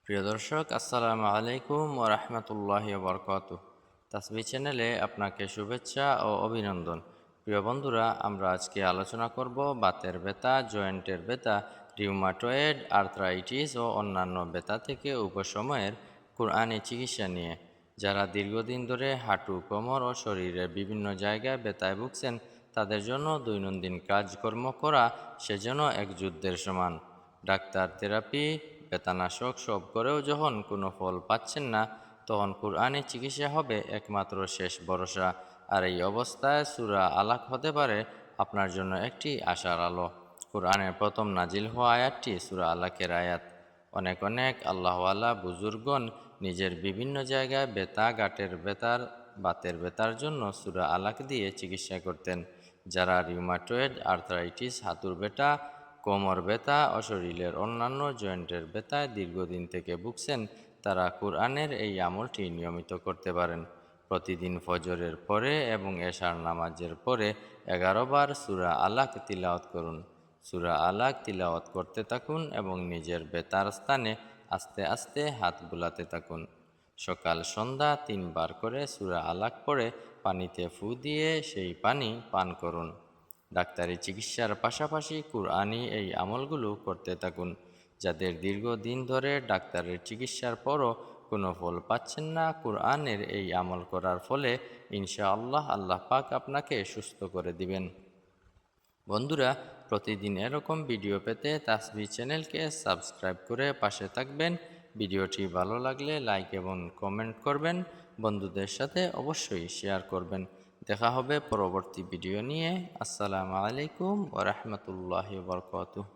প্রিয় দর্শক, আসসালামু আলাইকুম ওয়া রাহমাতুল্লাহি ওয়া বারাকাতুহু। তাসবিহ চ্যানেলে আপনাকে শুভেচ্ছা ও অভিনন্দন। প্রিয় বন্ধুরা, আমরা আজকে আলোচনা করব বাতের ব্যথা, জয়েন্টের ব্যথা, রিউমাটয়েড আর্থ্রাইটিস ও অন্যান্য ব্যথা থেকে উপশমের কুরআনি চিকিৎসা নিয়ে। যারা দীর্ঘদিন ধরে হাঁটু, কোমর ও শরীরের বিভিন্ন জায়গায় ব্যথায় ভুগছেন, তাদের জন্য দৈনন্দিন কাজকর্ম করা সেজন্য এক যুদ্ধের সমান। ডাক্তার, থেরাপি, ব্যথানাশক সব করেও যখন কোনো ফল পাচ্ছেন না, তখন কুরআনি চিকিৎসা হবে একমাত্র শেষ ভরসা। আর এই অবস্থায় সূরা আলাক হতে পারে আপনার জন্য একটি আশার আলো। কুরআনের প্রথম নাজিল হওয়া আয়াতটি সূরা আলাকের আয়াত। অনেক অনেক আল্লাহওয়ালা বুজুর্গণ নিজের বিভিন্ন জায়গায় ব্যথা, গাঁটের ব্যথার, বাতের ব্যথার জন্য সূরা আলাক দিয়ে চিকিৎসা করতেন। যারা রিউমাটয়েড আর্থ্রাইটিস, হাঁটুর ব্যথা, কোমর ব্যথা ও শরীরের অন্যান্য জয়েন্টের ব্যথায় দীর্ঘদিন থেকে ভুগছেন, তারা কুরআনের এই আমলটি নিয়মিত করতে পারেন। প্রতিদিন ফজরের পরে এবং এশার নামাজের পরে 11 বার সূরা আলাক তিলাওয়াত করুন। সূরা আলাক তিলাওয়াত করতে থাকুন এবং নিজের ব্যথার স্থানে আস্তে আস্তে হাত বুলাতে থাকুন। সকাল সন্ধ্যা 3 বার করে সূরা আলাক পড়ে পানিতে ফু দিয়ে সেই পানি পান করুন। ডাক্তারি চিকিৎসার পাশাপাশি কুরআনি এই আমলগুলো করতে থাকুন। যাদের দীর্ঘদিন ধরে ডাক্তারের চিকিৎসার পরও কোনো ফল পাচ্ছেন না, কুরআনের এই আমল করার ফলে ইনশাআল্লাহ আল্লাহ পাক আপনাকে সুস্থ করে দিবেন। বন্ধুরা, প্রতিদিন এরকম ভিডিও পেতে তাসবিহ চ্যানেলকে সাবস্ক্রাইব করে পাশে থাকবেন। ভিডিওটি ভালো লাগলে লাইক এবং কমেন্ট করবেন। বন্ধুদের সাথে অবশ্যই শেয়ার করবেন। দেখা হবে পরবর্তী ভিডিও নিয়ে। আসসালামু আলাইকুম ওয়া রাহমাতুল্লাহি ওয়া বারাকাতুহু।